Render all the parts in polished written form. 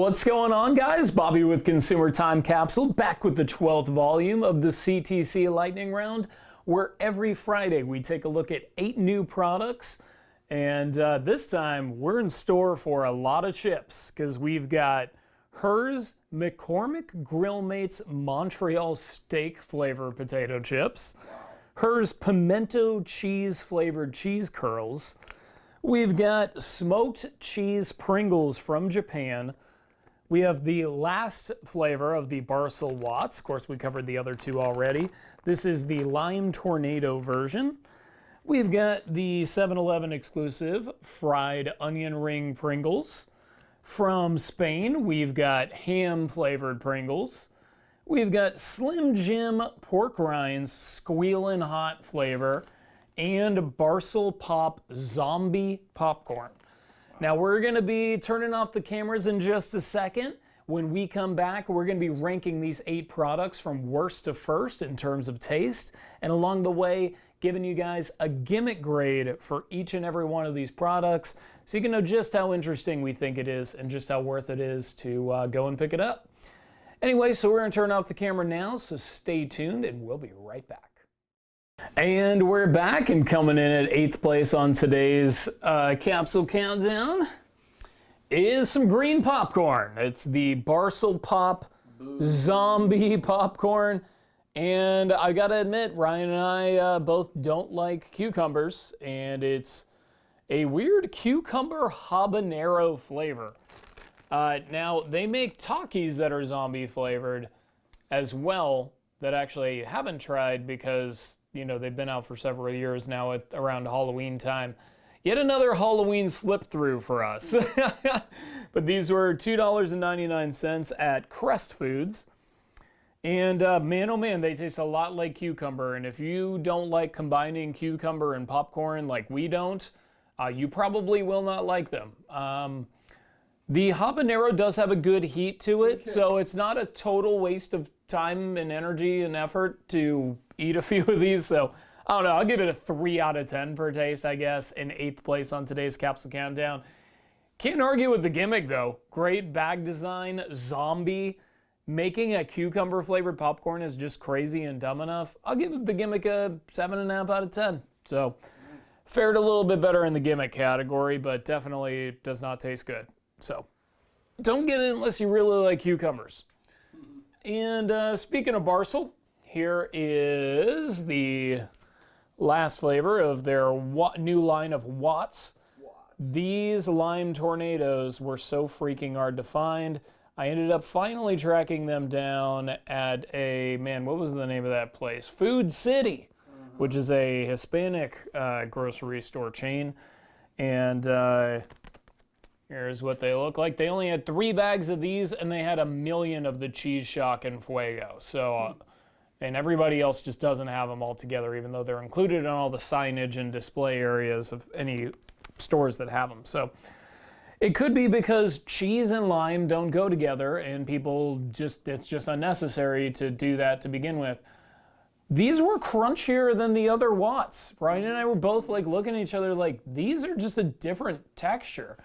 What's going on, guys? Bobby with Consumer Time Capsule, back with the 12th volume of the CTC Lightning Round, where every Friday we take a look at 8 new products. And this time we're in store for a lot of chips, because we've got Herr's McCormick Grill Mates Montreal steak flavored potato chips, Herr's pimento cheese flavored cheese curls. We've got smoked cheese Pringles from Japan. We have the last flavor of the Barcel Watz. Of course, we covered the other two already. This is the Lime Tornado version. We've got the 7-Eleven exclusive fried onion ring Pringles. From Spain, we've got ham flavored Pringles. We've got Slim Jim pork rinds Squealin hot flavor and Barcel Pop zombie popcorn. Now we're gonna be turning off the cameras in just a second. When we come back, we're gonna be ranking these 8 products from worst to first in terms of taste, and along the way, giving you guys a gimmick grade for each and every one of these products, so you can know just how interesting we think it is and just how worth it is to go and pick it up. Anyway, so we're gonna turn off the camera now, so stay tuned and we'll be right back. And we're back, and coming in at 8th place on today's Capsule Countdown is some green popcorn. It's the Barcel Pop zombie popcorn. And I gotta admit, Ryan and I both don't like cucumbers, and it's a weird cucumber habanero flavor. Now, they make Takis that are zombie flavored as well that actually haven't tried because, you know, they've been out for several years now at around Halloween time. Yet another Halloween slip through for us. But these were $2.99 at Crest Foods. And man, oh man, they taste a lot like cucumber. And if you don't like combining cucumber and popcorn like we don't, you probably will not like them. The habanero does have a good heat to it, so it's not a total waste of time and energy and effort to eat a few of these. So I don't know, I'll give it a 3 out of 10 for taste, I guess, in 8th place on today's Capsule Countdown. Can't argue with the gimmick though. Great bag design, zombie. Making a cucumber flavored popcorn is just crazy and dumb enough. I'll give the gimmick a 7.5 out of 10. So fared a little bit better in the gimmick category, but definitely does not taste good. So don't get it unless you really like cucumbers. And speaking of Barcel, here is the last flavor of their new line of Watz. These lime tornadoes were so freaking hard to find. I ended up finally tracking them down at a, man, what was the name of that place? Food City, which is a Hispanic grocery store chain. And here's what they look like. They only had 3 bags of these, and they had 1 million of the Cheese Shock and Fuego. So, and everybody else just doesn't have them all together, even though they're included in all the signage and display areas of any stores that have them. So it could be because cheese and lime don't go together, and people just, it's just unnecessary to do that to begin with. These were crunchier than the other Watz. Brian and I were both like looking at each other like, these are just a different texture.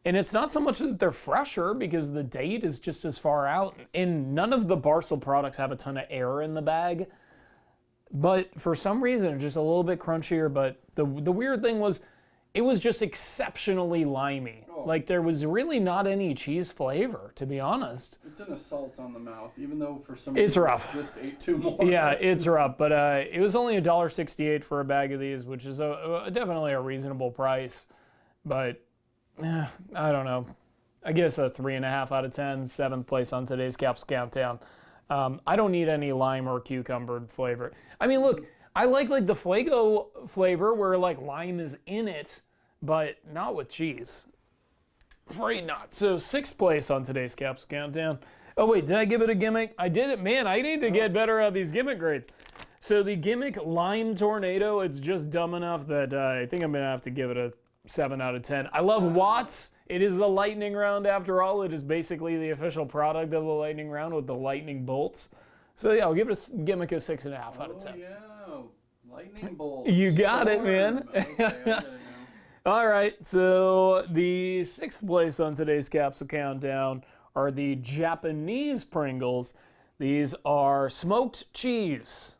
And it's not so much that they're fresher, because the date is just as far out, and none of the Barcel products have a ton of air in the bag. But for some reason, it's just a little bit crunchier. But the weird thing was, it was just exceptionally limey. Oh. Like, there was really not any cheese flavor, to be honest. It's an assault on the mouth, even though for some reason I just ate 2 more. Yeah, it's rough. But it was only $1.68 for a bag of these, which is definitely a reasonable price. But I don't know. I guess a 3.5 out of 10, 7th place on today's Capsule Countdown. I don't need any lime or cucumber flavor. I mean, look, I like the Fuego flavor where like lime is in it, but not with cheese. Afraid not. So 6th place on today's Capsule Countdown. Oh wait, did I give it a gimmick? I did it. Man, I need to get better at these gimmick grades. So the gimmick Lime Tornado, it's just dumb enough that I think I'm gonna have to give it a 7 out of 10. I love Watz. It is the lightning round after all. It is basically the official product of the lightning round with the lightning bolts. So yeah, I'll give it a gimmick a 6.5 out of 10. Oh yeah, lightning bolts. You got it, man. Okay, all right, so the 6th place on today's Capsule Countdown are the Japanese Pringles. These are smoked cheese,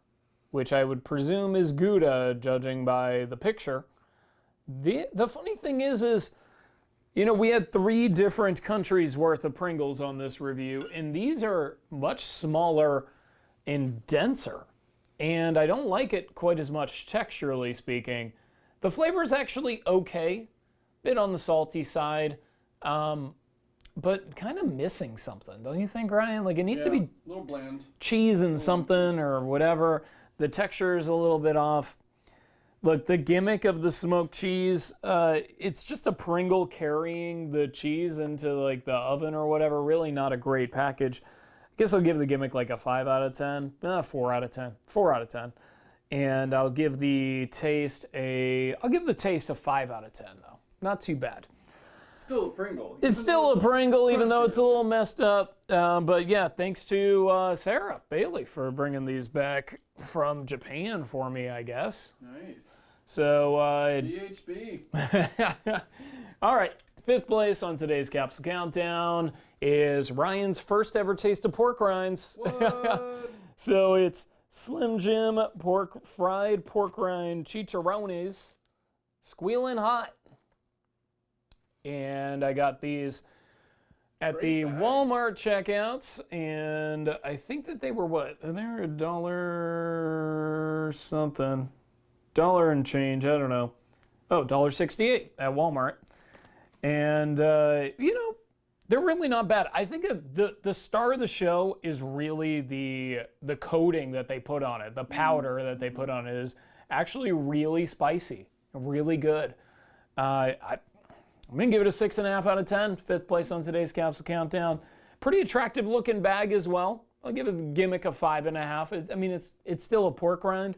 which I would presume is Gouda, judging by the picture. The funny thing is, you know, we had 3 different countries worth of Pringles on this review, and these are much smaller and denser. And I don't like it quite as much texturally speaking. The flavor is actually okay, bit on the salty side, but kind of missing something, don't you think, Ryan? Like, it needs to be a little bland. Cheese and something or whatever. The texture is a little bit off. Look, the gimmick of the smoked cheese, it's just a Pringle carrying the cheese into like the oven or whatever. Really not a great package. I guess I'll give the gimmick like a 5 out of 10. 4 out of 10. 4 out of 10. And I'll give the taste a 5 out of 10 though. Not too bad. Still a Pringle. It's still a Pringle, even though it's a little messed up. But yeah, thanks to Sarah Bailey for bringing these back from Japan for me, I guess. Nice. So, BHB. all right, 5th place on today's Capsule Countdown is Ryan's first ever taste of pork rinds. What? So it's Slim Jim fried pork rind chicharrones, Squealin' hot. And I got these at the Walmart checkouts, and I think that they were what? They were $1 something. $1 and change, I don't know. Oh, $1.68 at Walmart. And, you know, they're really not bad. I think the star of the show is really the coating that they put on it. The powder that they put on it is actually really spicy, really good. I'm going to give it a 6.5 out of 10. 5th place on today's Capsule Countdown. Pretty attractive looking bag as well. I'll give it the gimmick a 5.5. I mean, it's still a pork rind,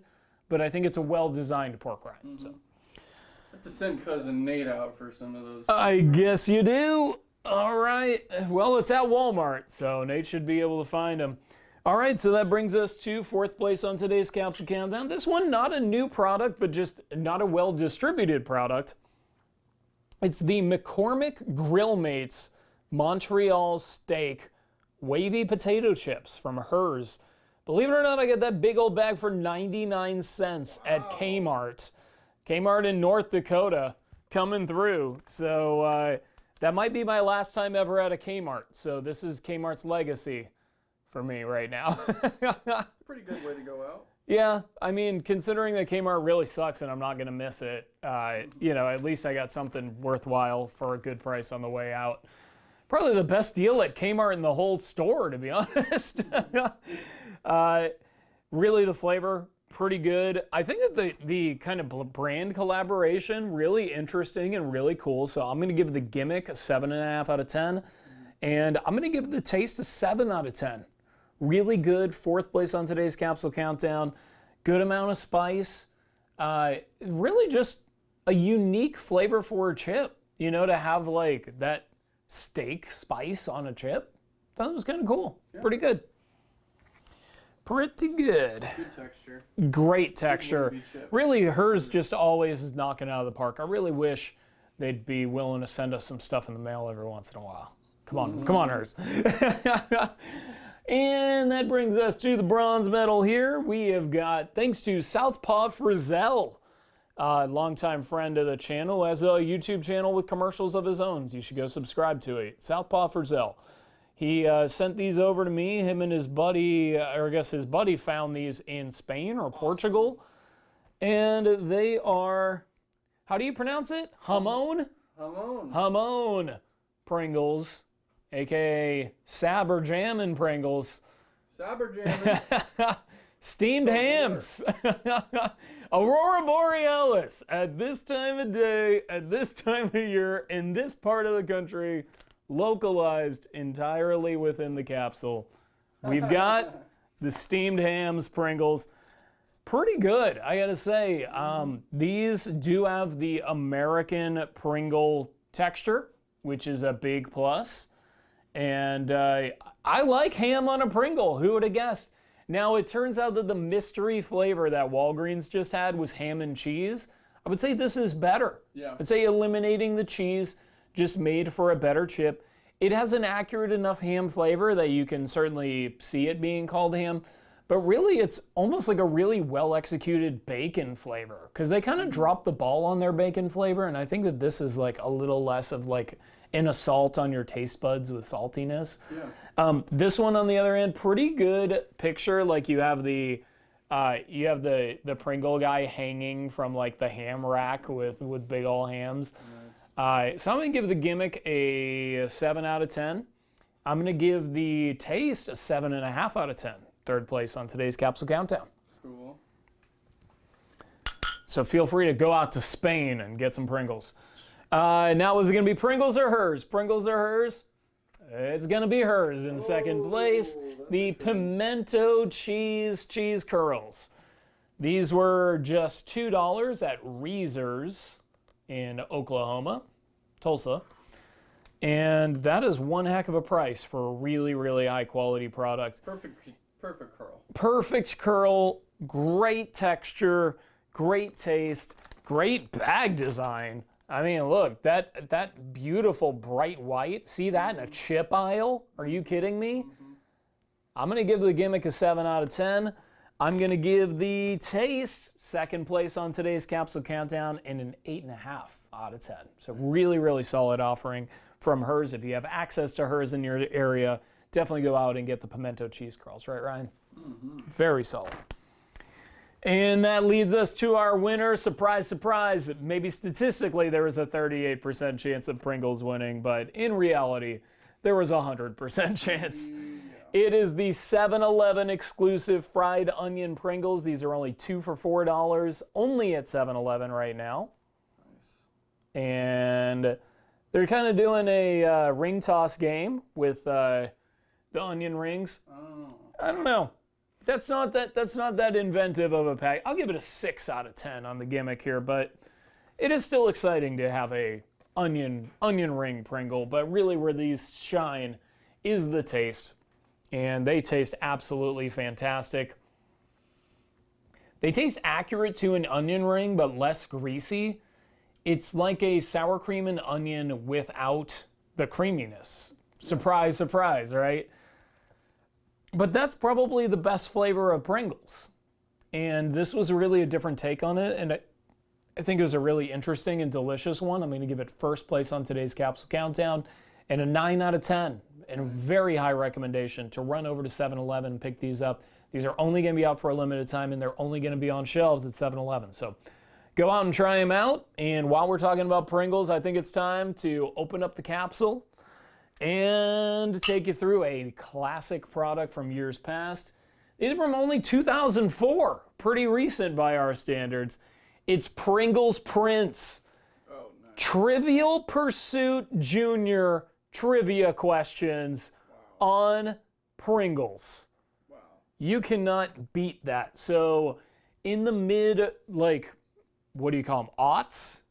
but I think it's a well-designed pork rind. Mm-hmm. So. I have to send cousin Nate out for some of those. I guess you do. All right. Well, it's at Walmart, so Nate should be able to find them. All right, so that brings us to 4th place on today's Capsule Countdown. This one, not a new product, but just not a well-distributed product. It's the McCormick Grill Mates Montreal Steak Wavy Potato Chips from Herr's. Believe it or not, I got that big old bag for 99 cents at K-Mart. K-Mart in North Dakota coming through. So that might be my last time ever at a K-Mart. So this is K-Mart's legacy for me right now. Pretty good way to go out. Yeah, I mean, considering that Kmart really sucks and I'm not going to miss it, you know, at least I got something worthwhile for a good price on the way out. Probably the best deal at Kmart in the whole store, to be honest. Really, the flavor, pretty good. I think that the kind of brand collaboration, really interesting and really cool. So I'm going to give the gimmick a 7.5 out of 10. And I'm going to give the taste a 7 out of 10. Really good. 4th place on today's Capsule Countdown. Good amount of spice. Really just a unique flavor for a chip. You know, to have like that steak spice on a chip. Thought it was kind of cool. Yeah. Pretty good. Pretty good. Good texture. Great texture. Really, Herr's just always is knocking out of the park. I really wish they'd be willing to send us some stuff in the mail every once in a while. Come on, come on, Herr's. And that brings us to the bronze medal here. We have got, thanks to Southpaw Frizzell, a longtime friend of the channel, has a YouTube channel with commercials of his own. You should go subscribe to it. Southpaw Frizzell. He sent these over to me. Him and his buddy, or I guess his buddy found these in Spain or Portugal. And they are, how do you pronounce it? Jamon? Jamon. Jamon Pringles. A.K.A. Saber Jammin' Pringles. Saber Jammin'. Steamed hams. Aurora Borealis. At this time of day, at this time of year, in this part of the country, localized entirely within the capsule. We've got the steamed hams Pringles. Pretty good, I gotta say. These do have the American Pringle texture, which is a big plus. And I like ham on a Pringle. Who would have guessed? Now, it turns out that the mystery flavor that Walgreens just had was ham and cheese. I would say this is better. Yeah. I'd say eliminating the cheese just made for a better chip. It has an accurate enough ham flavor that you can certainly see it being called ham, but really it's almost like a really well-executed bacon flavor, because they kind of drop the ball on their bacon flavor, and I think that this is like a little less of like an assault on your taste buds with saltiness. Yeah. This one, on the other hand, pretty good picture. Like you have the Pringle guy hanging from like the ham rack with big ol' hams. Nice. So I'm gonna give the Gimmick a 7 out of 10. I'm gonna give the taste a 7.5 out of 10. Third place on today's Capsule Countdown. Cool. So feel free to go out to Spain and get some Pringles. Now, is it gonna be Pringles or Hers? Pringles or Hers? It's gonna be Hers in second place. The Pimento cheese curls. These were just $2 at Reasor's in Oklahoma, Tulsa. And that is one heck of a price for a really, really high quality product. Perfect curl. Perfect curl, great texture, great taste, great bag design. I mean, look, that beautiful bright white. See that in a chip aisle? Are you kidding me? I'm gonna give the Gimmick a 7 out of 10. I'm gonna give the taste second place on today's Capsule Countdown and an 8.5 out of 10. So really, really solid offering from Hers. If you have access to Hers in your area, definitely go out and get the Pimento cheese curls, right, Ryan? Very solid. And that leads us to our winner. Surprise, surprise. Maybe statistically there was a 38% chance of Pringles winning, but in reality, there was a 100% chance. It is the 7-Eleven exclusive fried onion Pringles. These are only 2 for $4, only at 7-Eleven right now. Nice. And they're kind of doing a ring toss game with the onion rings. Oh. I don't know. That's not that inventive of a pack. I'll give it a 6 out of 10 on the Gimmick here, but it is still exciting to have a onion ring Pringle. But really, where these shine is the taste, and they taste absolutely fantastic. They taste accurate to an onion ring, but less greasy. It's like a sour cream and onion without the creaminess. Surprise, surprise, right? But that's probably the best flavor of Pringles. And this was really a different take on it, and I think it was a really interesting and delicious one. I'm going to give it first place on today's Capsule Countdown and a 9 out of 10. And a very high recommendation to run over to 7-Eleven and pick these up. These are only going to be out for a limited time, and they're only going to be on shelves at 7-Eleven. So go out and try them out. And while we're talking about Pringles, I think it's time to open up the capsule and take you through a classic product from years past. These are from only 2004, pretty recent by our standards. It's Pringles Prince. Oh, nice. Trivial Pursuit Junior trivia questions on Pringles. Wow. You cannot beat that. So in the mid, like, what do you call them, aughts?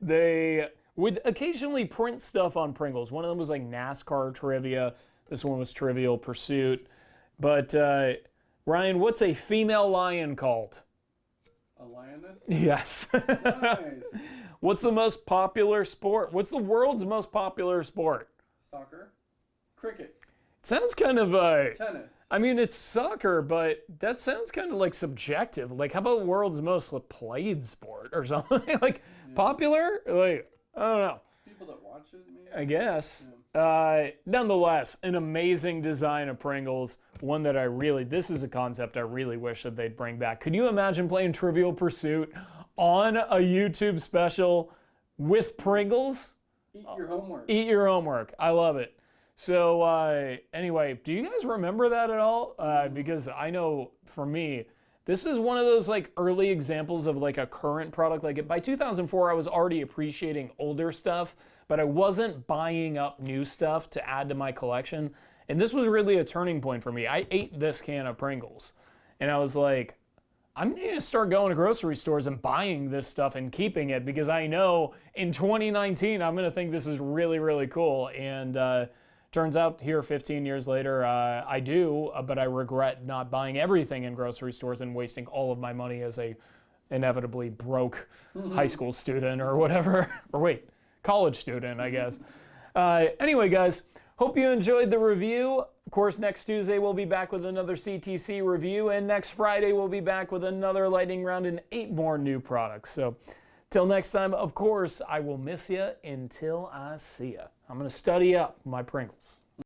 They would occasionally print stuff on Pringles. One of them was like NASCAR trivia. This one was Trivial Pursuit. But Ryan, what's a female lion called? A lioness? Yes. Nice. What's the most popular sport? What's the world's most popular sport? Soccer? Cricket? It sounds kind of Tennis? I mean, it's soccer, but that sounds kind of like subjective. Like, how about world's most played sport or something? Like, popular? Like, I don't know. People that watch it, maybe? I guess. Nonetheless, an amazing design of Pringles. One that this is a concept I really wish that they'd bring back. Could you imagine playing Trivial Pursuit on a YouTube special with Pringles? Eat your homework. Eat your homework. I love it. So anyway, do you guys remember that at all? Because I know for me, this is one of those like early examples of like a current product. Like by 2004, I was already appreciating older stuff, but I wasn't buying up new stuff to add to my collection. And this was really a turning point for me. I ate this can of Pringles and I was like, I'm going to start going to grocery stores and buying this stuff and keeping it because I know in 2019, I'm going to think this is really, really cool. And turns out here 15 years later, I do, but I regret not buying everything in grocery stores and wasting all of my money as a inevitably broke high school student or whatever. Or wait, college student, I guess. Anyway, guys, hope you enjoyed the review. Of course, next Tuesday we'll be back with another CTC review, and next Friday we'll be back with another lightning round and 8 more new products. So, till next time, of course, I will miss you until I see you. I'm going to study up my Pringles.